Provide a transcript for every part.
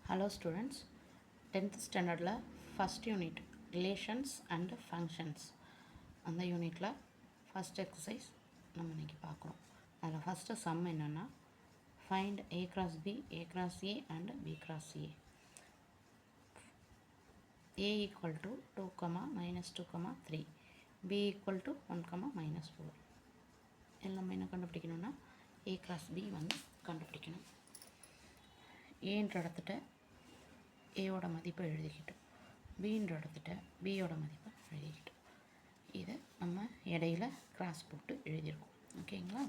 Hello students, 10th standard first unit relations and functions அந்த யூனிட்டில் first exercise நம்ம இன்றைக்கி பார்க்குறோம். அதில் ஃபஸ்ட்டு சம் என்னென்னா find a cross b, a cross a and b cross a. a equal to 2, minus 2, 3, b equal to 1, minus 4. எல்லாமே என்ன கண்டுபிடிக்கணும்னா a cross b வந்து கண்டுபிடிக்கணும். ஏன்ற இடத்துட்ட ஏவோட மதிப்பை எழுதிக்கிட்டோம், பீன்ற இடத்துட்ட பியோட மதிப்பை எழுதிக்கிட்டோம். இதை நம்ம இடையில கிராஸ் போட்டு எழுதியிருக்கோம். ஓகேங்களா?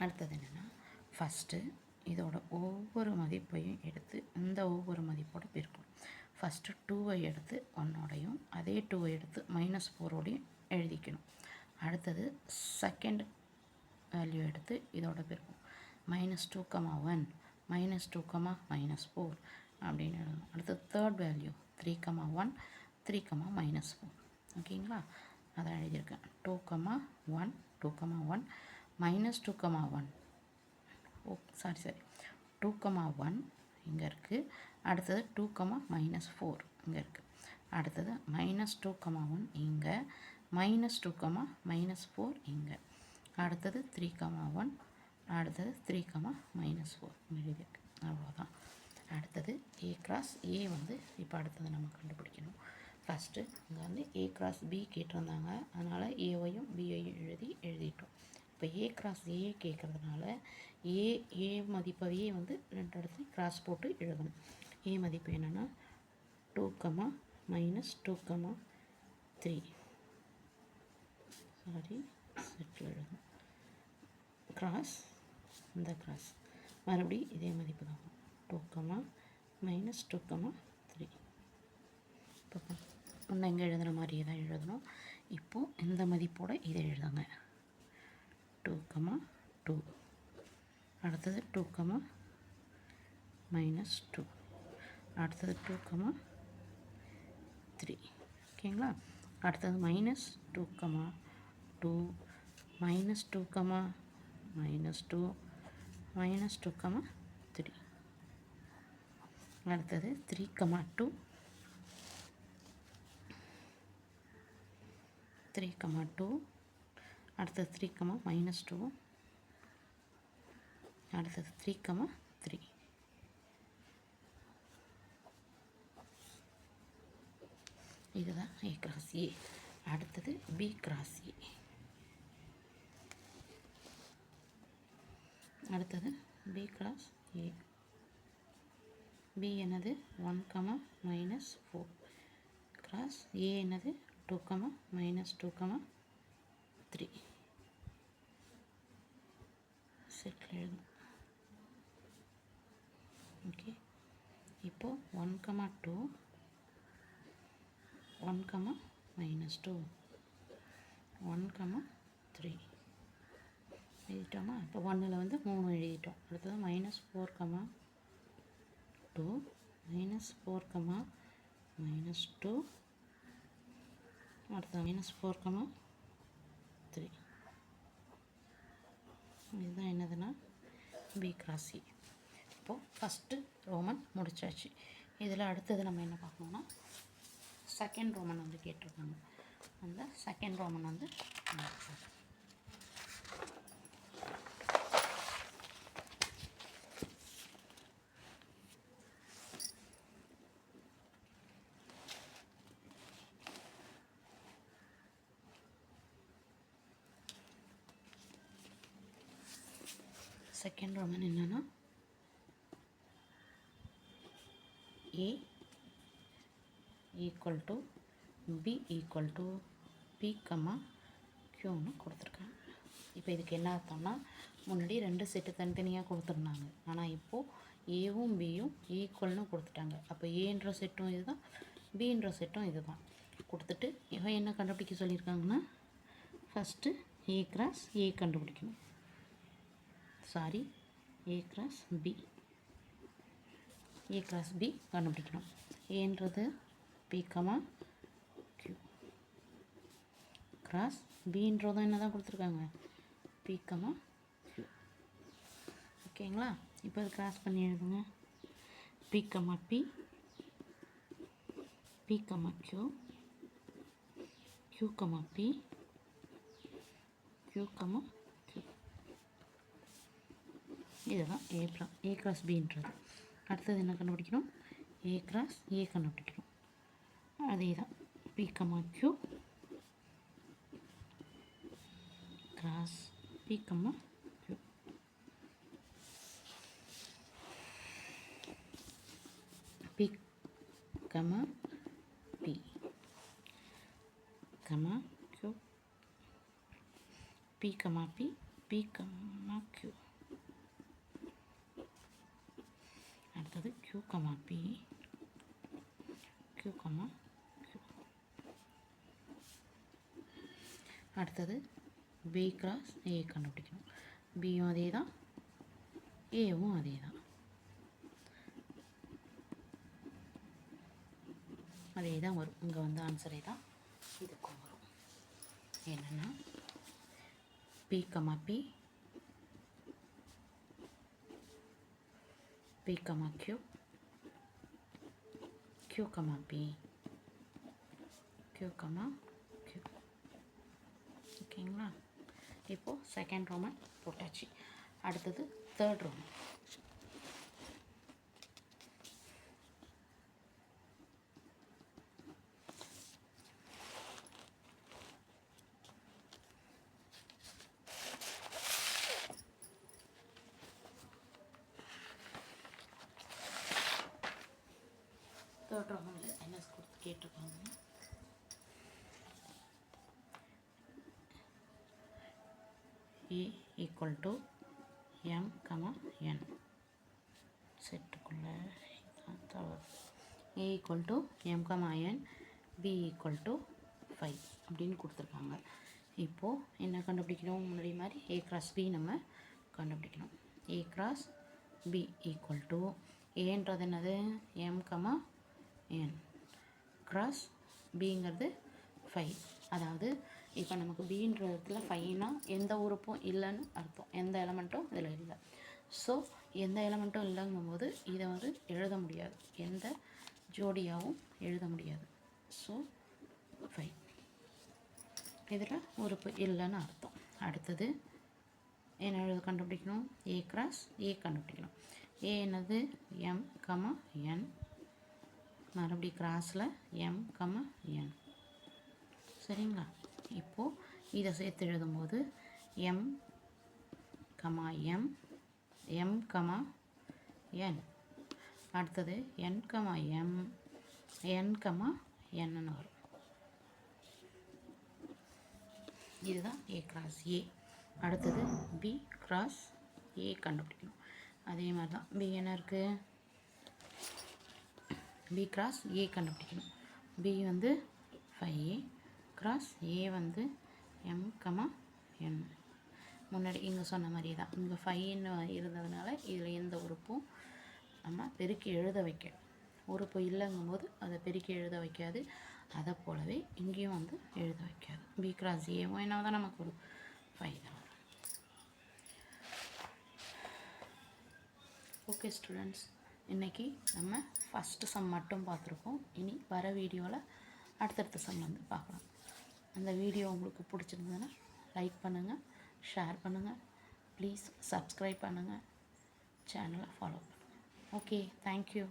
அடுத்தது என்னென்னா ஃபஸ்ட்டு இதோட ஒவ்வொரு மதிப்பையும் எடுத்து இந்த ஒவ்வொரு மதிப்போட பெருக்கணும். ஃபஸ்ட்டு 2வை எடுத்து 1ஓடையும் அதே 2வை எடுத்து -4ஓடையும் எழுதிக்கணும். அடுத்தது செகண்ட் வேல்யூ எடுத்து இதோட பெருக்கணும். -2, 1, -2, -4 அப்படின்னு எழுதணும். அடுத்து தேர்ட் வேல்யூ 3, 1, 3, -4. ஓகேங்களா? அதை எழுதியிருக்கேன். 2, 1, 2, 1, -2, 1. சாரி 2, 1 இங்கே இருக்குது. அடுத்தது 2, -4 இங்கே இருக்குது. அடுத்தது -2, 1 இங்கே, -2, -4 இங்கே. அடுத்தது 3, 1, அடுத்தது 3, -4 எழுதியிருக்கு. அவ்வளோதான். அடுத்தது a cross a வந்து இப்போ அடுத்தது நம்ம கண்டுபிடிக்கணும். ஃபஸ்ட்டு இங்கே வந்து a cross b கேட்டிருந்தாங்க, அதனால் ஏவையும் பியையும் எழுதிட்டோம். இப்போ a cross a கேட்குறதுனால ஏ மதிப்பையே வந்து ரெண்டு இடத்துலையும் கிராஸ் போட்டு எழுதணும். ஏ மதிப்பு என்னென்னா 2, -2, 3. சாரி, செட்டில் எழுதணும். கிராஸ் இந்த கிராஸ் மறுபடியும் இதே மதிப்பு தான் 2, -2, 3. இப்போ ஒன்று எங்கே எழுதுன மாதிரியே தான் எழுதணும். இப்போது இந்த மதிப்போடு இதை எழுதுங்க. 2, 2. அடுத்தது 2, -2. அடுத்தது 2, 3. ஓகேங்களா? அடுத்தது -2, 2, -2, -2, -2, 3. அடுத்தது 3, 2, 3, 2. அடுத்தது 3, -2. அடுத்தது 3, 3. இதுதான் a cross a. அடுத்தது b cross a. அடுத்தது b cross a. b என்னது 1, -4 கிராஸ் a என்னது 2, -2, 3. செட்டில் எழுதணும். ஓகே, இப்போது 1, 2, 1, -2, 1, 3 எழுதிட்டோமா? இப்போ 1ல் வந்து 3 எழுதிட்டோம். அடுத்தது -4, 2, -4, -2. அடுத்தது -4, 3. இதுதான் என்னதுன்னா b cross a. இப்போது ஃபஸ்ட்டு ரோமன் முடிச்சாச்சு. இதில் அடுத்தது நம்ம என்ன பார்க்கணுன்னா செகண்ட் ரோமன் வந்து கேட்டிருக்காங்க. அந்த செகண்ட் ரோமன் வந்து செகண்ட் ரோமன் என்னன்னா a equal to b equal to p, qன்னு கொடுத்துருக்காங்க. இப்போ இதுக்கு என்ன அர்த்தம்னா முன்னாடி 2 செட்டு தனித்தனியாக கொடுத்துருந்தாங்க, ஆனால் இப்போது ஏவும் பியும் ஈக்குவல்னு கொடுத்துட்டாங்க. அப்போ ஏன்ற செட்டும் இதுதான், பின்ற செட்டும் இது தான் கொடுத்துட்டு இவன் என்ன கண்டுபிடிக்க சொல்லியிருக்காங்கன்னா ஃபஸ்ட்டு a cross a கண்டுபிடிக்கணும். Sorry, a cross b. a cross b கண்டுபிடிக்கணும். ஏன்றது p, q. கிராஸ் பின்றதும் என்ன தான் கொடுத்துருக்காங்க p, q. ஓகேங்களா? இப்போ அது கிராஸ் பண்ணி எழுதுங்க. P comma P, P comma Q, Q comma P, Q comma Q. இதுதான் A cross Bன்றது. அடுத்தது என்ன கண்டுபிடிக்கணும்? A cross A கண்டுபிடிக்கணும். அதே தான் P comma Q cross P comma Q. P comma P comma Q, P comma P, P comma Q. அடுத்தது Q comma P, Q comma Q. அடுத்தது B cross A கண்டுபிடிக்கணும். Bயும் அதே தான், Aவும் அதே தான். அதே தான் வரும். இங்கே வந்து ஆன்சரே தான் இதுக்கும் வரும். என்னென்னா P comma P, P comma Q, Q comma P, Q comma Q. ஓகேங்களா? இப்போது செகண்ட் ரோமன் போட்டாச்சு. அடுத்தது தேர்ட் ரோமன். தேர்ட் ரோமனில் என்ன கொடுத்து கேட்டிருக்காங்க? A equal to M comma N செட்டுக்குள்ளே தவறு. A equal to M comma N, B equal to 5 அப்படின்னு கொடுத்துருக்காங்க. இப்போது என்ன கண்டுபிடிக்கணும்? முன்னாடி மாதிரி A cross B நம்ம கண்டுபிடிக்கணும். A cross B equal to ஏன்றது என்னது? M கமா N cross Bங்கிறது 5. அதாவது இப்போ நமக்கு Bன்றதுல 5னா எந்த உறுப்பும் இல்லைன்னு அர்த்தம், எந்த எலமெண்ட்டும் இதில் இல்லை. ஸோ எந்த எலமெண்ட்டும் இல்லைங்கும்போது இதை வந்து எழுத முடியாது, எந்த ஜோடியாகவும் எழுத முடியாது. ஸோ 5 இதில் உறுப்பு இல்லைன்னு அர்த்தம். அடுத்தது என்ன கண்டுபிடிக்கணும்? A cross A கண்டுபிடிக்கணும். A என்னது? M கமா N, மறுபடியும் கிராஸில் M கமா N. சரிங்களா? இப்போது இதை சேர்த்து எழுதும்போது M comma M, M comma N, அடுத்தது N comma M, N comma Nன்னு வரும். இதுதான் A cross A. அடுத்தது B cross A கண்டுபிடிக்கணும். அதே மாதிரி தான் B என்ன இருக்குது? B cross A கண்டுபிடிக்கணும். B வந்து 5A cross A வந்து M கமா N. முன்னாடி இங்கே சொன்ன மாதிரி தான், இங்கே 5ன்னு இருந்ததுனால இதில் எந்த உறுப்பும் நம்ம பெருக்கி எழுத வைக்க, உறுப்பு இல்லைங்கும்போது அதை பெருக்கி எழுத வைக்காது. அதை போலவே இங்கேயும் வந்து எழுத வைக்காது. B cross Aவும் என்ன தான் நமக்கு வரும்? 5 தான் வரும். ஓகே ஸ்டூடெண்ட்ஸ், இன்றைக்கி நம்ம ஃபஸ்ட்டு சம் மட்டும் பார்த்துருக்கோம். இனி வர வீடியோவில் அடுத்தடுத்த சம் வந்து பார்க்கலாம். அந்த வீடியோ உங்களுக்கு பிடிச்சிருந்ததுன்னா லைக் பண்ணுங்கள், ஷேர் பண்ணுங்கள், ப்ளீஸ் சப்ஸ்கிரைப் பண்ணுங்கள், சேனலை ஃபாலோ பண்ணுங்கள். Okay, thank you.